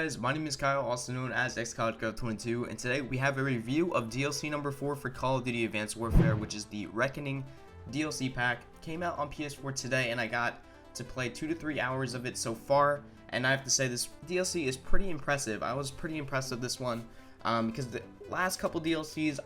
guys, my name is Kyle, also known as xCollegeGov22, and today we have a review of DLC number 4 for Call of Duty Advanced Warfare, which is the Reckoning DLC pack. Came out on PS4 today, and I got to play 2 to 3 hours of it so far, and I have to say this DLC is pretty impressive. I was pretty impressed with this one, because the last couple DLCs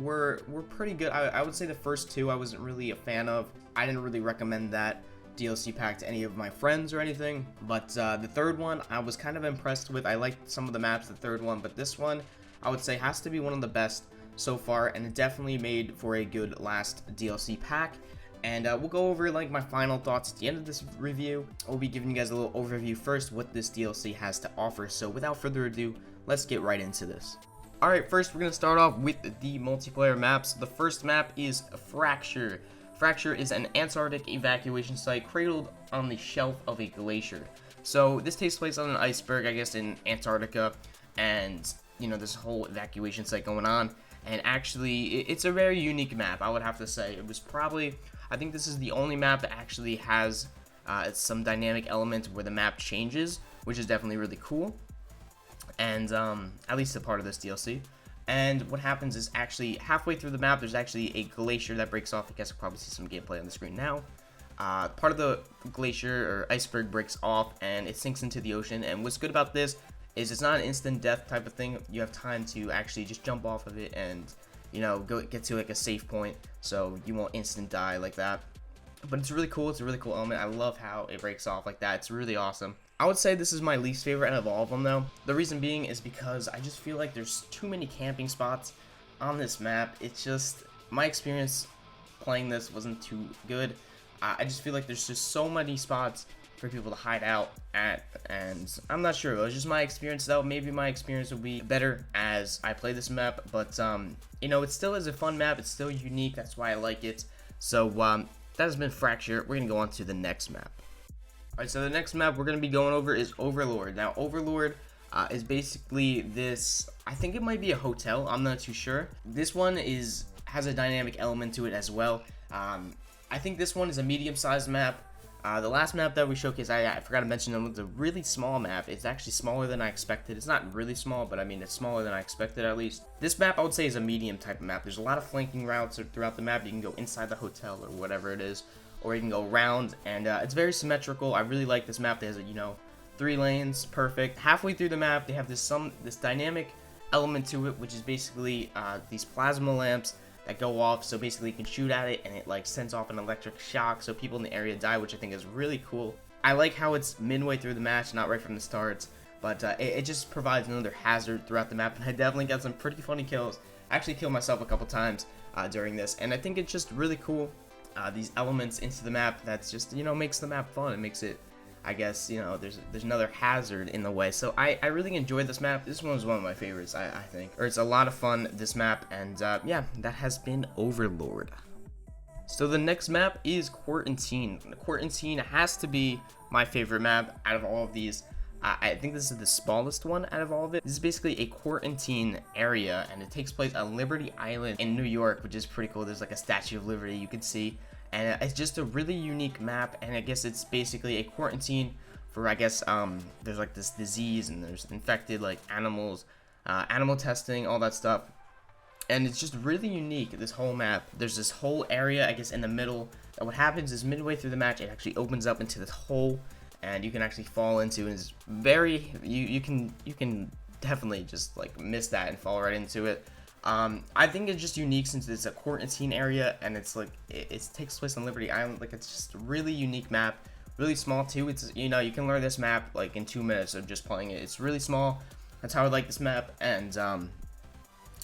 were pretty good. I would say the first two I wasn't really a fan of. I didn't really recommend that DLC pack to any of my friends or anything, but the third one I was kind of impressed with. I liked some of the maps, the third one, but this one I would say has to be one of the best so far, and it definitely made for a good last DLC pack. And we'll go over like my final thoughts at the end of this review. I'll be giving you guys a little overview first what this DLC has to offer. So without further ado, let's get right into this. Alright, first we're going to start off with the multiplayer maps. The first map is Fracture. Fracture is an Antarctic evacuation site cradled on the shelf of a glacier. So this takes place on an iceberg, I guess, in Antarctica, and you know, this whole evacuation site going on. And actually, it's a very unique map, I would have to say. It was probably, I think this is the only map that actually has some dynamic element where the map changes, which is definitely really cool. And at least a part of this DLC. And what happens is actually halfway through the map, there's actually a glacier that breaks off. I guess you'll probably see some gameplay on the screen now. Part of the glacier or iceberg breaks off and it sinks into the ocean. And what's good about this is it's not an instant death type of thing. You have time to actually just jump off of it and, you know, get to like a safe point, so you won't instant die like that. But it's really cool. It's a really cool element. I love how it breaks off like that. It's really awesome. I would say this is my least favorite out of all of them, though. The reason being is because I just feel like there's too many camping spots on this map. It's just, my experience playing this wasn't too good. I just feel like there's just so many spots for people to hide out at, and I'm not sure. It was just my experience, though. Maybe my experience will be better as I play this map, but you know, it still is a fun map. It's still unique. That's why I like it. So that has been Fracture. We're gonna go on to the next map. Alright, so the next map we're going to be going over is Overlord. Now, Overlord is basically this, I think it might be a hotel, I'm not too sure. This one has a dynamic element to it as well. I think this one is a medium-sized map. The last map that we showcased, I forgot to mention, it was a really small map. It's actually smaller than I expected. It's not really small, but I mean, it's smaller than I expected at least. This map, I would say, is a medium type of map. There's a lot of flanking routes throughout the map. You can go inside the hotel or whatever it is, or you can go around, and it's very symmetrical. I really like this map. It has, you know, 3 lanes, perfect. Halfway through the map, they have this dynamic element to it, which is basically these plasma lamps that go off. So basically, you can shoot at it, and it like sends off an electric shock, so people in the area die, which I think is really cool. I like how it's midway through the match, not right from the start, but it just provides another hazard throughout the map, and I definitely got some pretty funny kills. I actually killed myself a couple times during this, and I think it's just really cool. These elements into the map that's just, you know, makes the map fun. It makes it, I guess, you know, there's another hazard in the way. So I really enjoyed this map. This one was one of my favorites, I think. Or it's a lot of fun, this map, and yeah, that has been Overlord. So the next map is Quarantine. Quarantine has to be my favorite map out of all of these. I think this is the smallest one out of all of it. This is basically a quarantine area, and it takes place on Liberty Island in New York, which is pretty cool. There's like a Statue of Liberty you can see, and it's just a really unique map. And I guess it's basically a quarantine for, I guess, there's like this disease, and there's infected like animals, animal testing, all that stuff. And it's just really unique, this whole map. There's this whole area, I guess, in the middle. And what happens is midway through the match, it actually opens up into this hole, and you can actually fall into, and it's very, you can definitely just like miss that and fall right into it. I think it's just unique since it's a quarantine area, and it's like it takes place on Liberty Island. Like, it's just a really unique map, really small too. It's, you know, you can learn this map like in 2 minutes of just playing it. It's really small. That's how I like this map, and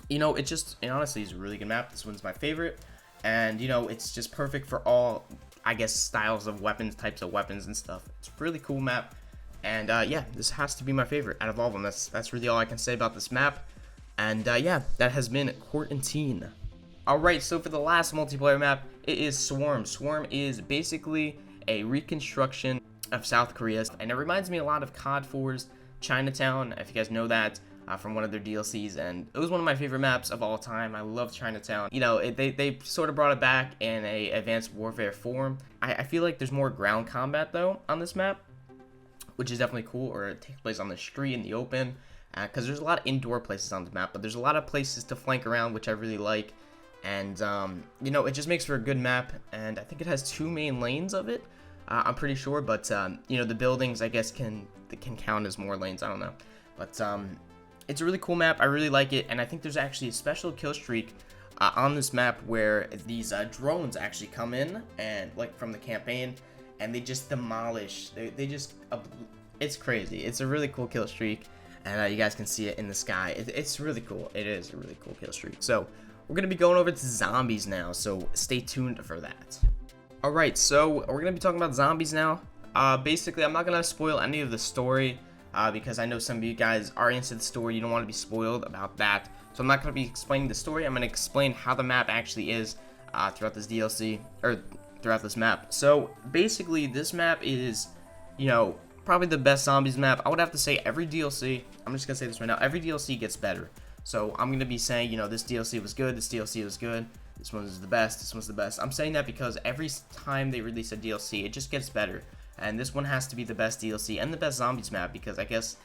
you know, it honestly is a really good map. This one's my favorite, and you know, it's just perfect for all, I guess, styles of weapons, types of weapons and stuff. It's a really cool map, and yeah, this has to be my favorite out of all of them. That's really all I can say about this map, and yeah, that has been Quarantine. Alright, so for the last multiplayer map, it is Swarm. Swarm is basically a reconstruction of South Korea, and it reminds me a lot of COD 4's Chinatown, if you guys know that, from one of their DLCs, and it was one of my favorite maps of all time. I love Chinatown. You know, they sort of brought it back in a Advanced Warfare form. I feel like there's more ground combat though on this map, which is definitely cool, or it takes place on the street in the open, because there's a lot of indoor places on the map, but there's a lot of places to flank around, which I really like. And you know, it just makes for a good map, and I think it has 2 main lanes of it, I'm pretty sure, but you know, the buildings I guess can count as more lanes, I don't know, but it's a really cool map. I really like it, and I think there's actually a special kill streak on this map where these drones actually come in, and like from the campaign, and they just demolish, they just it's crazy. It's a really cool kill streak, and you guys can see it in the sky. It's really cool. It is a really cool kill streak. So we're going to be going over to zombies now, so stay tuned for that. Alright, so we're going to be talking about zombies now. Basically, I'm not going to spoil any of the story, because I know some of you guys are into the story. You don't want to be spoiled about that. So I'm not going to be explaining the story. I'm going to explain how the map actually is throughout this DLC, or throughout this map. So basically, this map is, you know, probably the best zombies map. I would have to say every DLC, I'm just going to say this right now, every DLC gets better. So I'm going to be saying, you know, this DLC was good, this DLC was good, this one was the best, this one's the best. I'm saying that because every time they release a DLC, it just gets better. And this one has to be the best DLC and the best zombies map, because I guess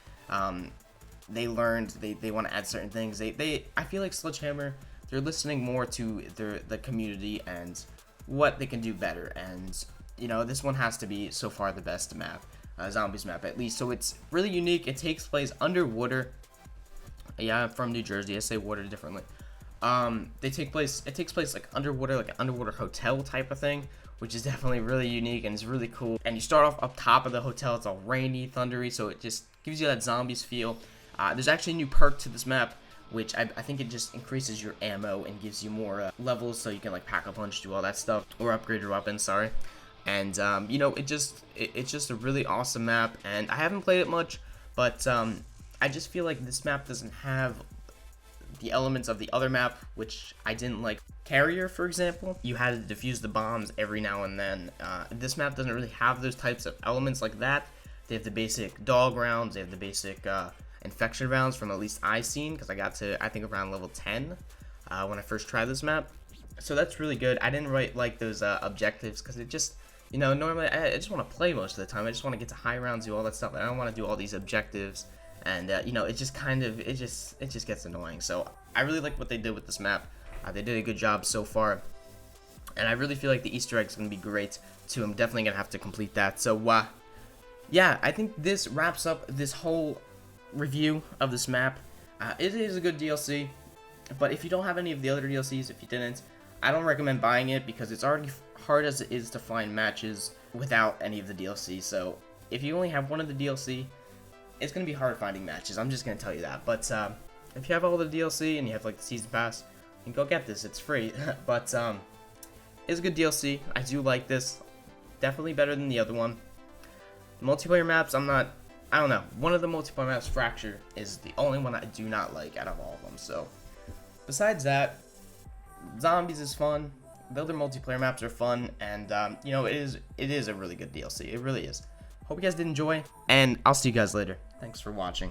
they learned they want to add certain things. I feel like Sledgehammer, they're listening more to the community and what they can do better. And, you know, this one has to be so far the best map, zombies map at least. So it's really unique. It takes place underwater. Yeah, I'm from New Jersey. I say water differently. It takes place like underwater, like an underwater hotel type of thing, which is definitely really unique and it's really cool. And you start off up top of the hotel. It's all rainy, thundery, so it just gives you that zombies feel. There's actually a new perk to this map, which I think it just increases your ammo and gives you more levels, so you can like pack a punch, do all that stuff, or upgrade your weapons. Sorry. And you know, it's just a really awesome map, and I haven't played it much, but I just feel like this map doesn't have the elements of the other map, which I didn't like. Carrier, for example, you had to defuse the bombs every now and then. This map doesn't really have those types of elements like that. They have the basic dog rounds, they have the basic infection rounds from at least I seen, because I got to, I think, around level 10 when I first tried this map. So that's really good. I didn't really like those objectives, because it just, you know, normally I just want to play most of the time. I just want to get to high rounds, do all that stuff. I don't want to do all these objectives. And you know, it just kind of, it just gets annoying. So I really like what they did with this map. They did a good job so far, and I really feel like the Easter egg is going to be great too. I'm definitely going to have to complete that. So yeah, I think this wraps up this whole review of this map. It is a good DLC, but if you don't have any of the other DLCs, if you didn't, I don't recommend buying it, because it's already hard as it is to find matches without any of the DLC. So if you only have one of the DLC, it's going to be hard finding matches. I'm just going to tell you that. But if you have all the DLC and you have like the season pass, you can go get this. It's free. But it's a good DLC. I do like this. Definitely better than the other one. The multiplayer maps, I don't know. One of the multiplayer maps, Fracture, is the only one I do not like out of all of them. So besides that, Zombies is fun. The other multiplayer maps are fun, and you know, it is a really good DLC. It really is. Hope you guys did enjoy, and I'll see you guys later. Thanks for watching.